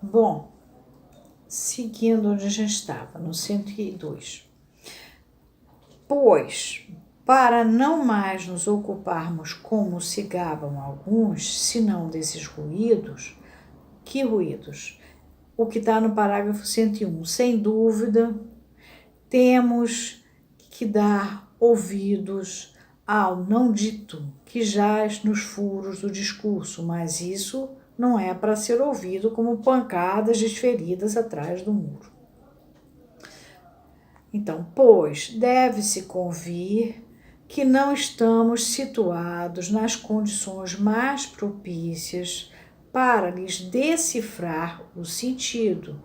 Bom, seguindo onde a gente estava, no 102. Pois, para não mais nos ocuparmos como se gabam alguns, senão desses ruídos, que ruídos? O que está no parágrafo 101. Sem dúvida, temos que dar ouvidos ao não dito que jaz nos furos do discurso, mas isso não é para ser ouvido como pancadas desferidas atrás do muro. Então, pois, deve-se convir que não estamos situados nas condições mais propícias para lhes decifrar o sentido.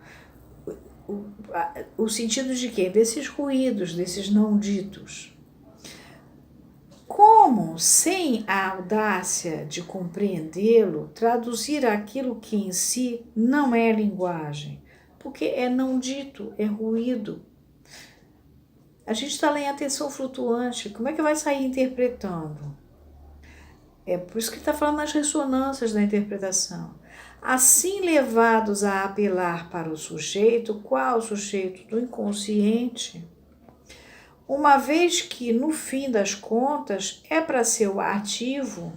O sentido de quê? Desses ruídos, desses não ditos. Como, sem a audácia de compreendê-lo, traduzir aquilo que em si não é linguagem? Porque é não dito, é ruído. A gente está lá em atenção flutuante, como é que vai sair interpretando? É por isso que está falando nas ressonâncias da interpretação. Assim levados a apelar para o sujeito, qual sujeito do inconsciente, uma vez que, no fim das contas, é para ser o ativo,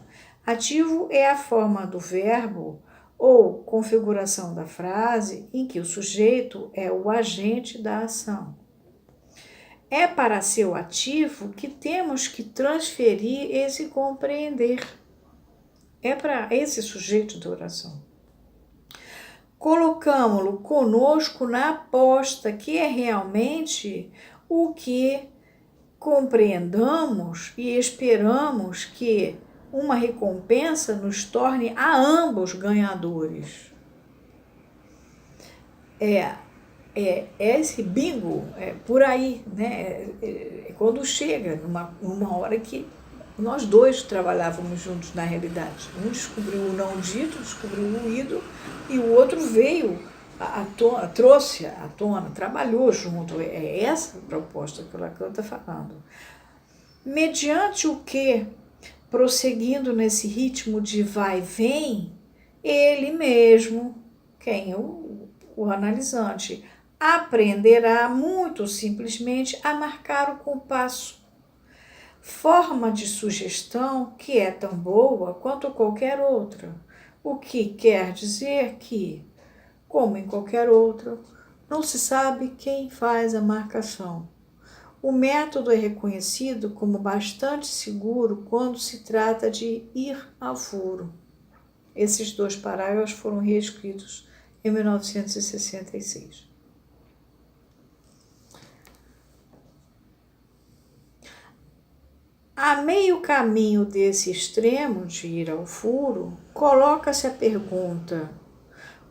ativo é a forma do verbo ou configuração da frase em que o sujeito é o agente da ação. É para ser o ativo que temos que transferir esse compreender. É para esse sujeito da oração. Colocamos-lo conosco na aposta que é realmente o que compreendamos e esperamos que uma recompensa nos torne a ambos ganhadores. É esse bingo, é por aí, né? É quando chega numa hora que nós dois trabalhávamos juntos na realidade. Um descobriu o não dito, descobriu o ruído, e o outro veio trouxe à tona, trabalhou junto. É essa a proposta que o Lacan está falando. Mediante o que, prosseguindo nesse ritmo de vai e vem, ele mesmo, quem o analisante, aprenderá muito simplesmente a marcar o compasso. Forma de sugestão que é tão boa quanto qualquer outra, o que quer dizer que, como em qualquer outra, não se sabe quem faz a marcação. O método é reconhecido como bastante seguro quando se trata de ir ao furo. Esses 2 parágrafos foram reescritos em 1966. A meio caminho desse extremo de ir ao furo, coloca-se a pergunta: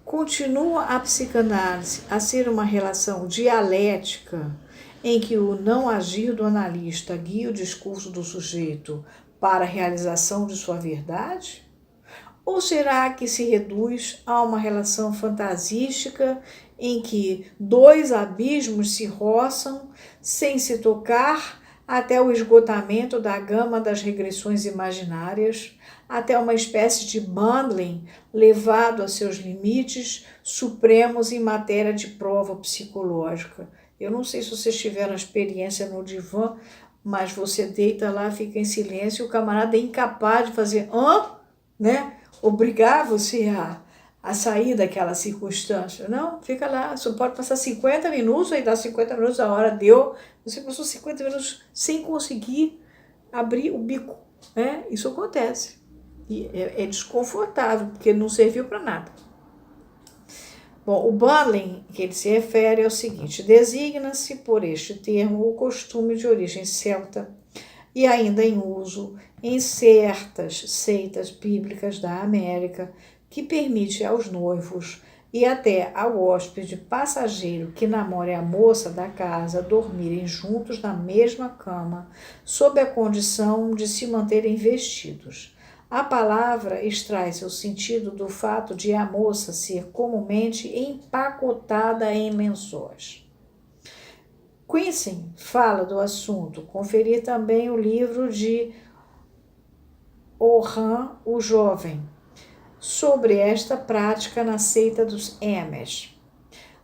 continua a psicanálise a ser uma relação dialética em que o não agir do analista guia o discurso do sujeito para a realização de sua verdade? Ou será que se reduz a uma relação fantasística em que 2 abismos se roçam sem se tocar até o esgotamento da gama das regressões imaginárias, até uma espécie de bundling levado a seus limites supremos em matéria de prova psicológica? Eu não sei se vocês tiveram experiência no divã, mas você deita lá, fica em silêncio, e o camarada é incapaz de fazer né? Obrigar você a sair daquela circunstância. Não, fica lá, só pode passar 50 minutos, aí dá 50 minutos, a hora deu, você passou 50 minutos sem conseguir abrir o bico, né? Isso acontece. E é desconfortável, porque não serviu para nada. Bom, o bundling que ele se refere é o seguinte: designa-se por este termo o costume de origem celta e ainda em uso em certas seitas bíblicas da América, que permite aos noivos e até ao hóspede passageiro que namore a moça da casa dormirem juntos na mesma cama, sob a condição de se manterem vestidos. A palavra extrai seu sentido do fato de a moça ser comumente empacotada em lençóis. Quincy fala do assunto. Conferir também o livro de Orhan, o Jovem, sobre esta prática na seita dos Hermes.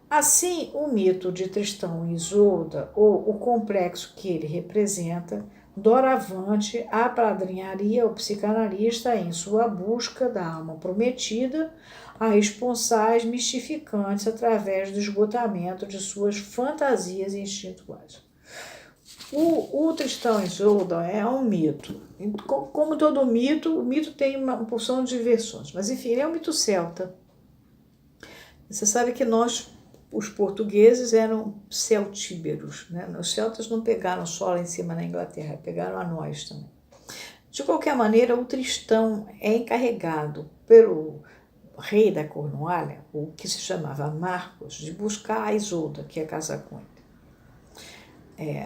Assim, o mito de Tristão e Isolda, ou o complexo que ele representa, doravante apadrinharia o psicanalista em sua busca da alma prometida a responsais mistificantes através do esgotamento de suas fantasias instintuais. O Tristão e Isolda é um mito. Como todo mito, o mito tem uma porção de versões, mas enfim, ele é um mito celta. Você sabe que nós, os portugueses, eram celtíberos, né? Os celtas não pegaram só lá em cima na Inglaterra, pegaram a nós também. De qualquer maneira, o Tristão é encarregado pelo rei da Cornualha, o que se chamava Marcos, de buscar a Isolda, que ia casar com ele.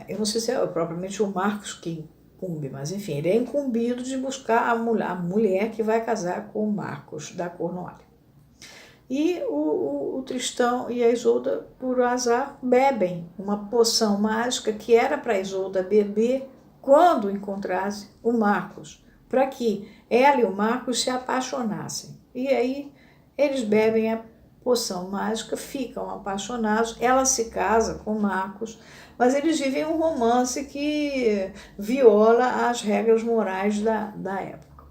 Eu não sei se é propriamente o Marcos que incumbe, mas enfim, ele é incumbido de buscar a mulher que vai casar com o Marcos da Cornualha. E o Tristão e a Isolda, por azar, bebem uma poção mágica que era para a Isolda beber quando encontrasse o Marcos, para que ela e o Marcos se apaixonassem. E aí eles bebem a poção mágica, ficam apaixonados, ela se casa com o Marcos, mas eles vivem um romance que viola as regras morais da época.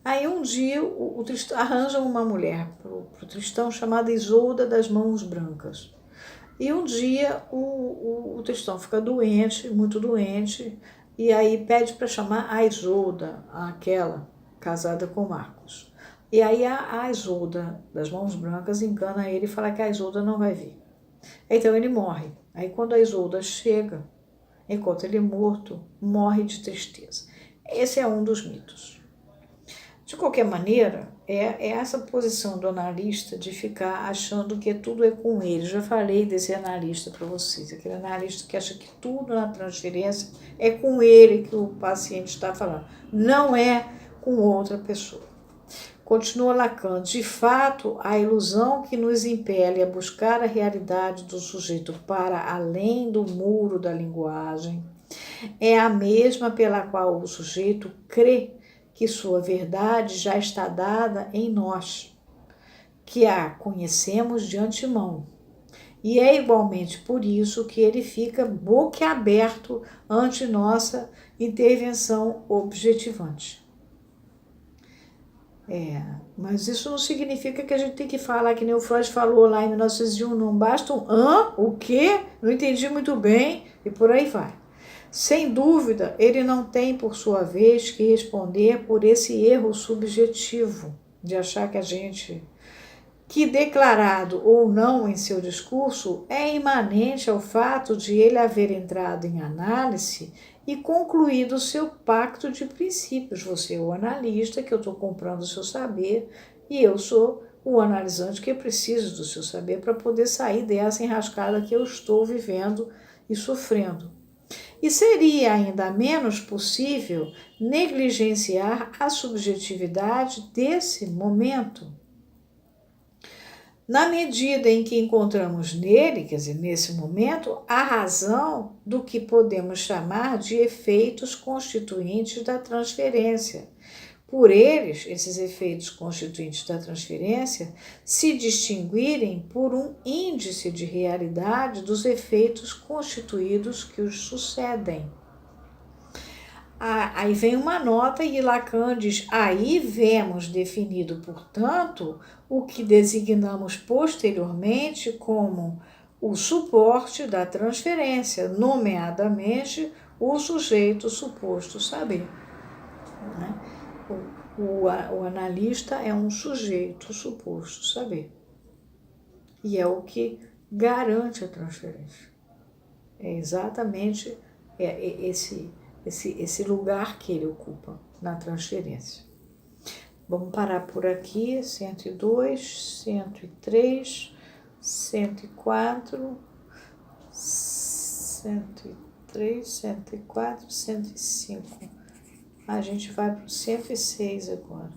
Aí um dia o Tristão arranja uma mulher para o Tristão chamada Isolda das Mãos Brancas. E um dia o Tristão fica doente, muito doente, e aí pede para chamar a Isolda, aquela casada com Marcos. E aí a Isolda das Mãos Brancas engana ele e fala que a Isolda não vai vir. Então ele morre. Aí quando a Isolda chega, enquanto ele é morto, morre de tristeza. Esse é um dos mitos. De qualquer maneira, é essa posição do analista de ficar achando que tudo é com ele. Já falei desse analista para vocês, aquele analista que acha que tudo na transferência é com ele que o paciente está falando, não é com outra pessoa. Continua Lacan, de fato, a ilusão que nos impele a buscar a realidade do sujeito para além do muro da linguagem é a mesma pela qual o sujeito crê que sua verdade já está dada em nós, que a conhecemos de antemão. E é igualmente por isso que ele fica boquiaberto ante nossa intervenção objetivante. Mas isso não significa que a gente tem que falar que nem o Freud falou lá em 1901, não basta um o quê? Não entendi muito bem, e por aí vai. Sem dúvida, ele não tem, por sua vez, que responder por esse erro subjetivo de achar que a gente, que declarado ou não em seu discurso, é imanente ao fato de ele haver entrado em análise e concluído o seu pacto de princípios. Você é o analista, que eu estou comprando o seu saber, e eu sou o analisante que preciso do seu saber para poder sair dessa enrascada que eu estou vivendo e sofrendo. E seria ainda menos possível negligenciar a subjetividade desse momento. Na medida em que encontramos nele, quer dizer, nesse momento, a razão do que podemos chamar de efeitos constituintes da transferência. Por eles, esses efeitos constituintes da transferência, se distinguirem por um índice de realidade dos efeitos constituídos que os sucedem. Aí vem uma nota e Lacan diz, aí vemos definido, portanto, o que designamos posteriormente como o suporte da transferência, nomeadamente o sujeito suposto saber. Né? O analista é um sujeito suposto saber. E é o que garante a transferência. É exatamente esse lugar que ele ocupa na transferência. Vamos parar por aqui, 102, 103, 104, 103, 104, 105. A gente vai para o 106 agora.